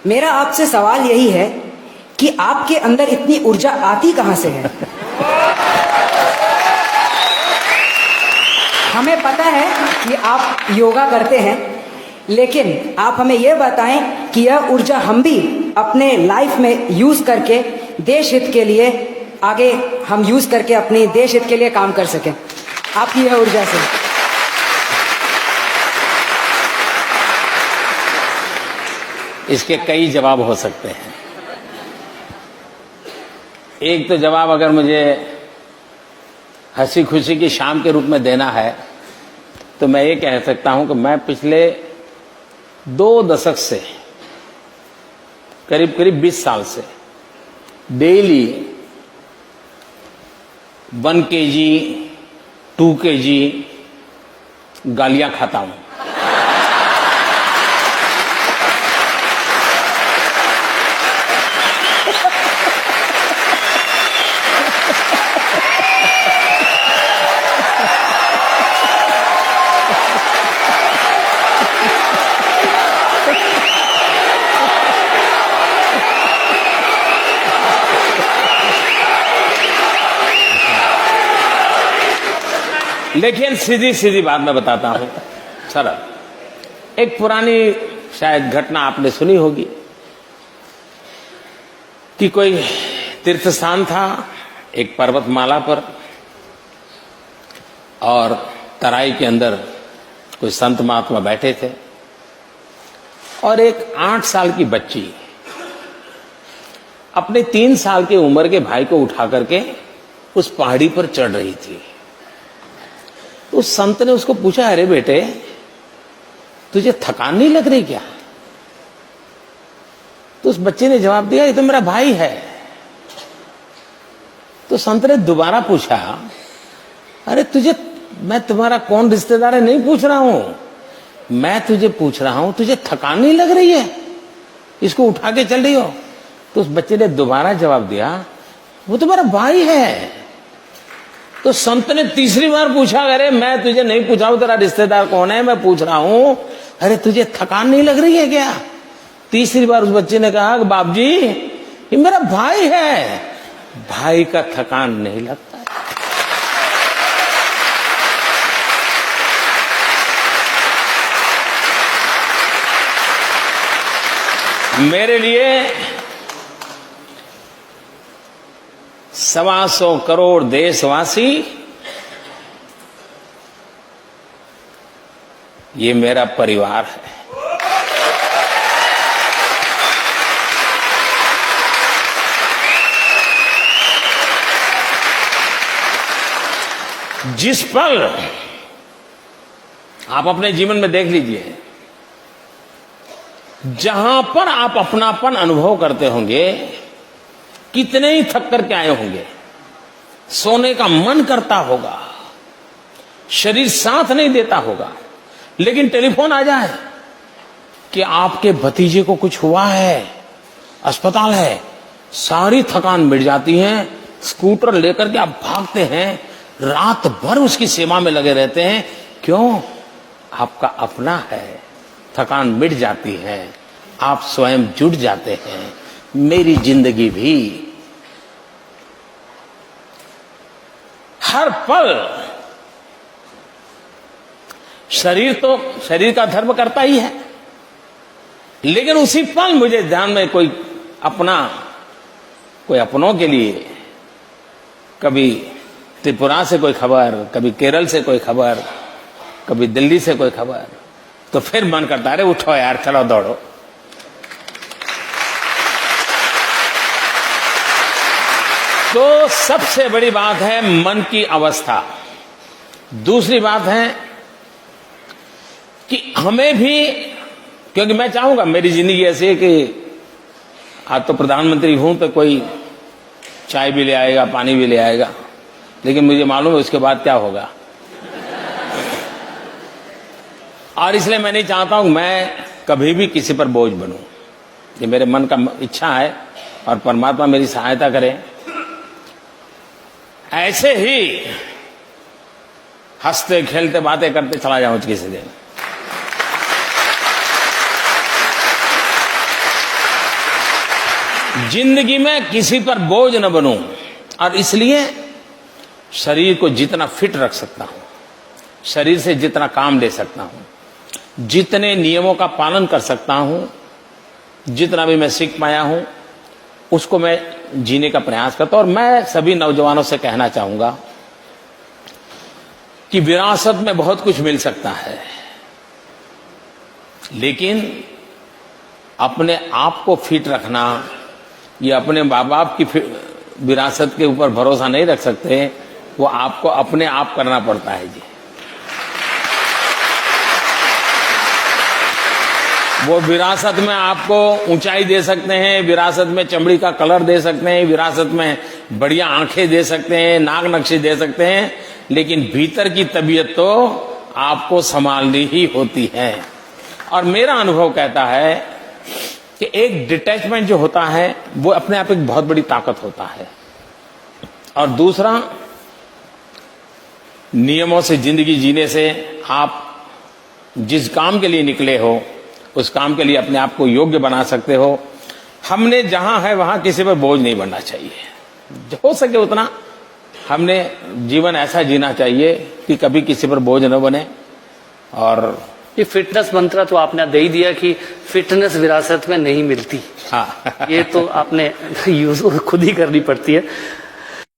मेरा आपसे सवाल यही है कि आपके अंदर इतनी ऊर्जा आती कहां से है? हमें पता है कि आप योगा करते हैं, लेकिन आप हमें यह बताएं कि यह ऊर्जा हम भी अपने लाइफ में यूज करके देश हित के लिए आगे हम यूज करके अपनी देश हित के लिए काम कर सकें आपकी यह ऊर्जा से। इसके कई जवाब हो सकते हैं। एक तो जवाब अगर मुझे हंसी खुशी की शाम के रूप में देना है तो मैं ये कह सकता हूं कि मैं पिछले 2 दशक से करीब करीब 20 साल से डेली 1 kg 2 kg गालियां खाता हूं। लेकिन सीधी सीधी बात मैं बताता हूं सरल। एक पुरानी शायद घटना आपने सुनी होगी कि कोई तीर्थ स्थान था एक पर्वतमाला पर और तराई के अंदर कोई संत महात्मा बैठे थे और एक 8 साल की बच्ची अपने 3 साल की उम्र के भाई को उठा करके उस पहाड़ी पर चढ़ रही थी। उस संत ने उसको पूछा, अरे बेटे तुझे थकान नहीं लग रही क्या? तो उस बच्चे ने जवाब दिया, ये तो मेरा भाई है। तो संत ने दोबारा पूछा, अरे तुझे मैं तुम्हारा कौन रिश्तेदार है नहीं पूछ रहा हूं, मैं तुझे पूछ रहा हूं तुझे थकान नहीं लग रही है, इसको उठा के चल रही हो? तो उस बच्चे ने दोबारा जवाब दिया, वो तो मेरा भाई है। तो संत ने तीसरी बार पूछा, अरे मैं तुझे नहीं पूछा हूं तेरा रिश्तेदार कौन है, मैं पूछ रहा हूं अरे तुझे थकान नहीं लग रही है क्या? तीसरी बार उस बच्चे ने कहा, बाप जी ये मेरा भाई है, भाई का थकान नहीं लगता है। मेरे लिए 125 करोड़ देशवासी ये मेरा परिवार है। जिस पल आप अपने जीवन में देख लीजिए, जहां पर आप अपनापन अनुभव करते होंगे, कितने ही थक करके आए होंगे, सोने का मन करता होगा, शरीर साथ नहीं देता होगा, लेकिन टेलीफोन आ जाए कि आपके भतीजे को कुछ हुआ है, अस्पताल है, सारी थकान मिट जाती है। स्कूटर लेकर के आप भागते हैं, रात भर उसकी सेवा में लगे रहते हैं। क्यों? आपका अपना है, थकान मिट जाती है, आप स्वयं जुट जाते हैं। मेरी जिंदगी भी हर पल शरीर का धर्म करता ही है, लेकिन उसी पल मुझे ध्यान में कोई अपनों के लिए कभी त्रिपुरा से कोई खबर, कभी केरल से कोई खबर, कभी दिल्ली से कोई खबर, तो फिर मन करता है, अरे उठो यार, चलो दौड़ो। तो सबसे बड़ी बात है मन की अवस्था। दूसरी बात है कि हमें भी, क्योंकि मैं चाहूंगा मेरी जिंदगी ऐसी है कि आज तो प्रधानमंत्री हूं तो कोई चाय भी ले आएगा, पानी भी ले आएगा, लेकिन मुझे मालूम है उसके बाद क्या होगा। और इसलिए मैं नहीं चाहता हूं मैं कभी भी किसी पर बोझ बनूं। ये मेरे मन का इच्छा है और परमात्मा मेरी सहायता करे, ऐसे ही हंसते खेलते बातें करते चला जाऊं किसी दिन। जिंदगी में किसी पर बोझ न बनूं, और इसलिए शरीर को जितना फिट रख सकता हूं, शरीर से जितना काम ले सकता हूं, जितने नियमों का पालन कर सकता हूं, जितना भी मैं सीख पाया हूं, उसको मैं जीने का प्रयास करता हूं। और मैं सभी नौजवानों से कहना चाहूंगा कि विरासत में बहुत कुछ मिल सकता है, लेकिन अपने आप को फिट रखना, या अपने माँ बाप की विरासत के ऊपर भरोसा नहीं रख सकते, वो आपको अपने आप करना पड़ता है जी। वो विरासत में आपको ऊंचाई दे सकते हैं, विरासत में चमड़ी का कलर दे सकते हैं, विरासत में बढ़िया आंखें दे सकते हैं, नाक नक्शे दे सकते हैं, लेकिन भीतर की तबीयत तो आपको संभालनी ही होती है। और मेरा अनुभव कहता है कि एक डिटैचमेंट जो होता है वो अपने आप एक बहुत बड़ी ताकत होता है। और दूसरा, नियमों से जिंदगी जीने से आप जिस काम के लिए निकले हो उस काम के लिए अपने आप को योग्य बना सकते हो। हमने जहां है वहां किसी पर बोझ नहीं बनना चाहिए। हो सके उतना हमने जीवन ऐसा जीना चाहिए कि कभी किसी पर बोझ न बने। और ये फिटनेस मंत्र तो आपने दे ही दिया कि फिटनेस विरासत में नहीं मिलती। हाँ ये तो आपने यूज खुद ही करनी पड़ती है।